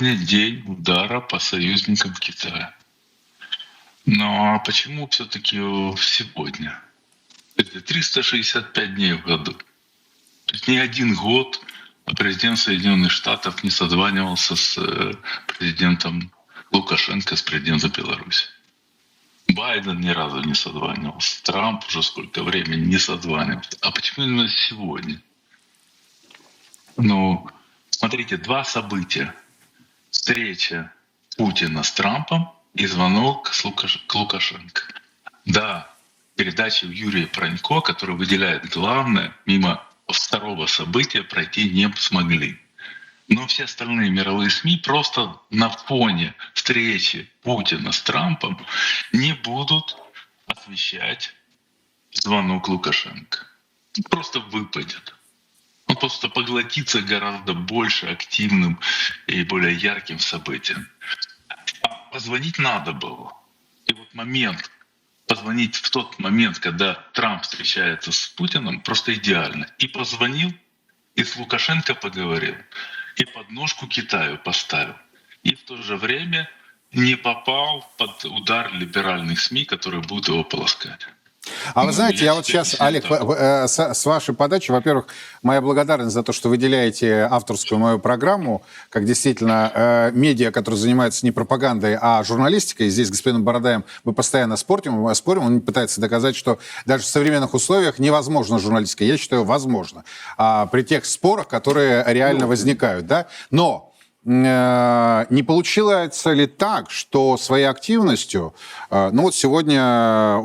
сегодня день удара по союзникам Китая. Но почему все-таки сегодня? Это 365 дней в году. То есть не один год президент Соединенных Штатов не созванивался с президентом Лукашенко, с президентом Беларуси. Байден ни разу не созванивался. Трамп уже сколько времени не созванивался. А почему именно сегодня? Ну, смотрите, два события. Встреча Путина с Трампом и звонок к Лукашенко. Да, передача Юрия Пронько, который выделяет главное, мимо второго события пройти не смогли. Но все остальные мировые СМИ просто на фоне встречи Путина с Трампом не будут освещать звонок Лукашенко. Просто выпадет. Он просто поглотится гораздо больше активным и более ярким событием. А позвонить надо было. И вот позвонить в тот момент, когда Трамп встречается с Путиным, просто идеально. И позвонил, и с Лукашенко поговорил, и подножку Китаю поставил. И в то же время не попал под удар либеральных СМИ, которые будут его полоскать. А вы знаете, я вот сейчас, Олег, с вашей подачи, во-первых, моя благодарность за то, что выделяете авторскую мою программу, как действительно медиа, которые занимаются не пропагандой, а журналистикой. Здесь с господином Бородаем мы постоянно спорим, он пытается доказать, что даже в современных условиях невозможно журналистика. Я считаю, возможно. При тех спорах, которые реально возникают, да? Но не получается ли так, что своей активностью, ну вот сегодня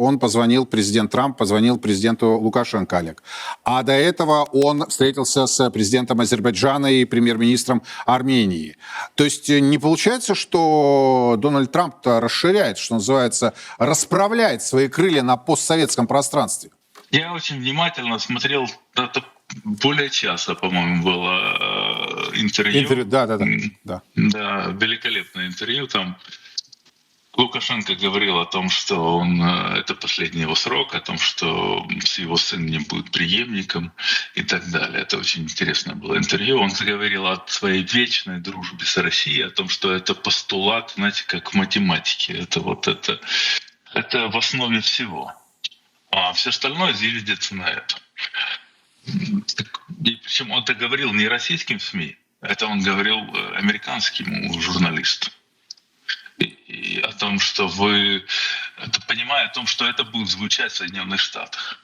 президент Трамп позвонил президенту Лукашенко, Олег, а до этого он встретился с президентом Азербайджана и премьер-министром Армении. То есть не получается, что Дональд Трамп-то расширяет, что называется, расправляет свои крылья на постсоветском пространстве? Я очень внимательно смотрел, это более часа, по-моему, было интервью. Да. Да, великолепное интервью. Там Лукашенко говорил о том, что это последний его срок, о том, что его сын не будет преемником и так далее. Это очень интересное было интервью. Он заговорил о своей вечной дружбе с Россией, о том, что это постулат, знаете, как в математике. Это в основе всего. А все остальное зиждется на этом. И причем он это говорил не российским СМИ, это он говорил американским журналистам. И о том, что понимая о том, что это будет звучать в Соединенных Штатах.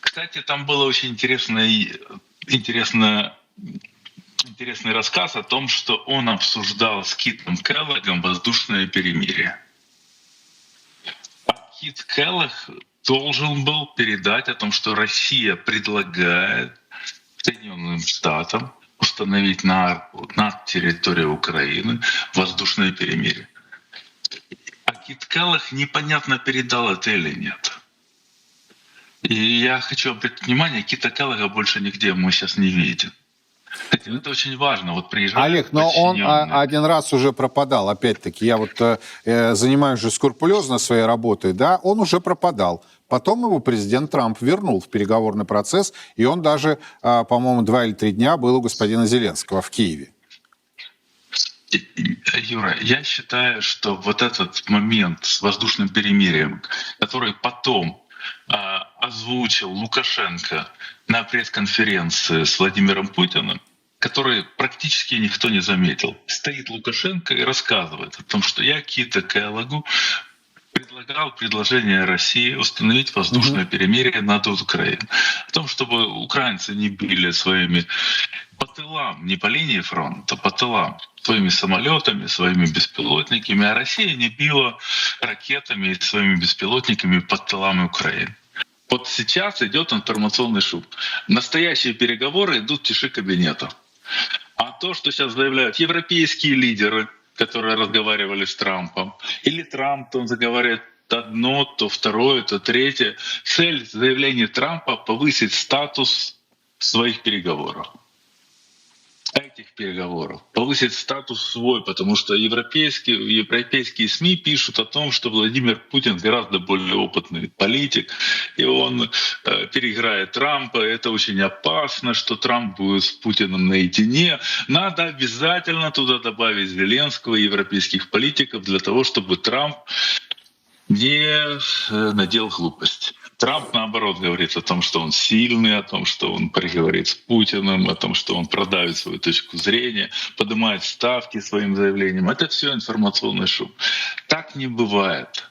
Кстати, там был очень интересный рассказ о том, что он обсуждал с Китом Келлогом воздушное перемирие. А Кит Келлог должен был передать о том, что Россия предлагает Соединенным Штатам установить на территории Украины воздушное перемирие. А Кит Келлог непонятно, передал это или нет. И я хочу обратить внимание, Кита Келлога больше нигде мы сейчас не видим. Это очень важно. Вот приезжает Олег, но он один раз уже пропадал, опять-таки. Я занимаюсь же скрупулезно своей работой, да, он уже пропадал. Потом его президент Трамп вернул в переговорный процесс, и он даже, по-моему, 2 или 3 дня был у господина Зеленского в Киеве. Юра, я считаю, что вот этот момент с воздушным перемирием, который потом озвучил Лукашенко на пресс-конференции с Владимиром Путиным, который практически никто не заметил. Стоит Лукашенко и рассказывает о том, что я Киту Келлогу предлагал предложение России установить воздушное перемирие над Украиной. О том, чтобы украинцы не били своими по тылам, не по линии фронта, по тылам, своими самолетами, своими беспилотниками, а Россия не била ракетами и своими беспилотниками по тылам Украины. Вот сейчас идет информационный шум. Настоящие переговоры идут в тиши кабинета. А то, что сейчас заявляют европейские лидеры, которые разговаривали с Трампом, или Трамп, он заговаривает одно, то второе, то третье. Цель заявления Трампа — повысить статус своих переговоров. этих переговоров, повысить статус свой, потому что европейские СМИ пишут о том, что Владимир Путин гораздо более опытный политик, и он переиграет Трампа, это очень опасно, что Трамп будет с Путиным наедине. Надо обязательно туда добавить Зеленского и европейских политиков для того, чтобы Трамп не наделал глупость. Трамп, наоборот, говорит о том, что он сильный, о том, что он переговорит с Путиным, о том, что он продавит свою точку зрения, поднимает ставки своим заявлением. Это все информационный шум. Так не бывает.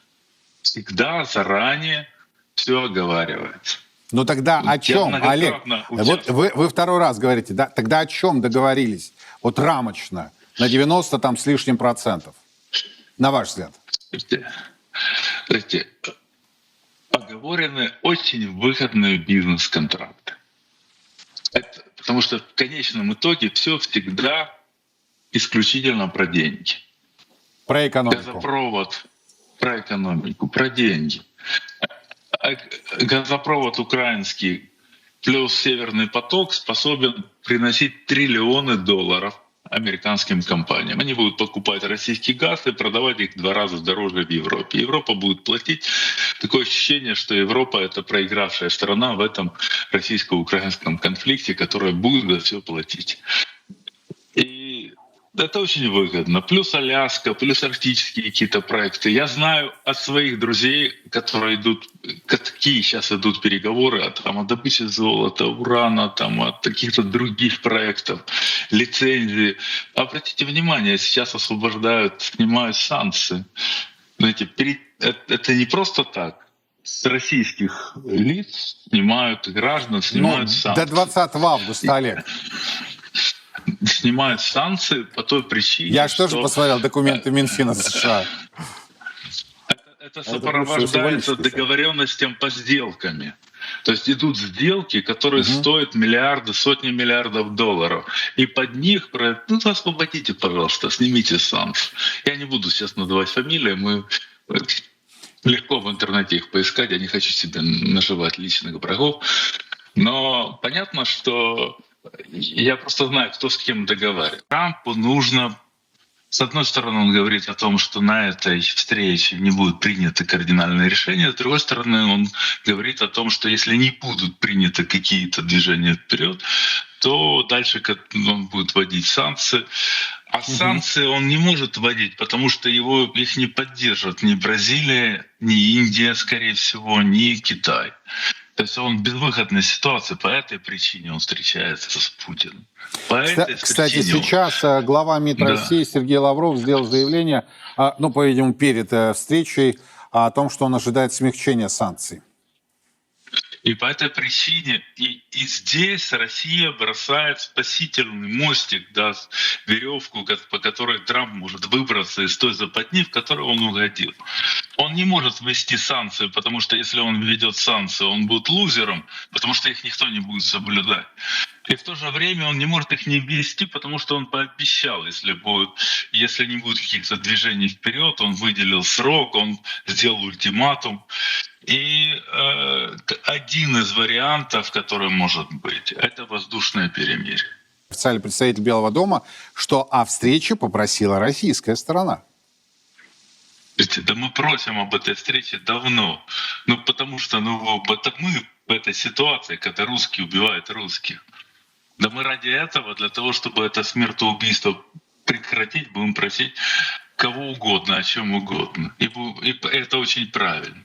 Всегда заранее все оговаривается. Ну тогда о чем, Олег? Вот вы второй раз говорите, да? Тогда о чем договорились? Вот рамочно, на 90 там с лишним процентов, на ваш взгляд? Знаете, оговорены очень выгодные бизнес-контракты. Потому что в конечном итоге все всегда исключительно про деньги. Про экономику. Газопровод про экономику, про деньги. Газопровод украинский плюс Северный поток способен приносить триллионы долларов американским компаниям. Они будут покупать российский газ и продавать их в 2 раза дороже в Европе. Европа будет платить. Такое ощущение, что Европа — это проигравшая страна в этом российско-украинском конфликте, которая будет за все платить. И это очень выгодно. Плюс Аляска, плюс арктические какие-то проекты. Я знаю от своих друзей, которые идут, какие сейчас идут переговоры о добыче золота, урана, от каких-то других проектов, лицензии. Обратите внимание, сейчас снимают санкции. Знаете, это не просто так. С российских лиц снимают, граждан снимают санкции. До 20 августа, Олег. Снимают санкции по той причине, Я же тоже посмотрел документы Минфина США. Это сопровождается договоренностям по сделками. То есть идут сделки, которые стоят миллиарды, сотни миллиардов долларов. И под них освободите, пожалуйста, снимите санкции. Я не буду сейчас называть фамилии, мы легко в интернете их поискать, я не хочу себе наживать личных врагов. Но понятно, что я просто знаю, кто с кем договаривается. Трампу нужно, с одной стороны, он говорит о том, что на этой встрече не будут приняты кардинальные решения, с другой стороны, он говорит о том, что если не будут приняты какие-то движения вперед, то дальше он будет вводить санкции. А санкции он не может вводить, потому что их не поддержат ни Бразилия, ни Индия, скорее всего, ни Китай. То есть он в безвыходной ситуации, по этой причине он встречается с Путиным. Кстати, сейчас глава МИД России Сергей Лавров сделал заявление, по-видимому, перед встречей, о том, что он ожидает смягчения санкций. И по этой причине и здесь Россия бросает спасительный мостик, веревку, по которой Трамп может выбраться из той западни, в которую он угодил. Он не может ввести санкции, потому что если он введет санкции, он будет лузером, потому что их никто не будет соблюдать. И в то же время он не может их не ввести, потому что он пообещал, если не будет каких-то движений вперед, он выделил срок, он сделал ультиматум. И один из вариантов, который может быть, это воздушное перемирие. Официальный представитель Белого дома, что о встрече попросила российская сторона. Да мы просим об этой встрече давно. Потому что это мы в этой ситуации, когда русские убивают русских. Да мы ради этого, для того, чтобы это смертоубийство прекратить, будем просить кого угодно, о чем угодно. И это очень правильно.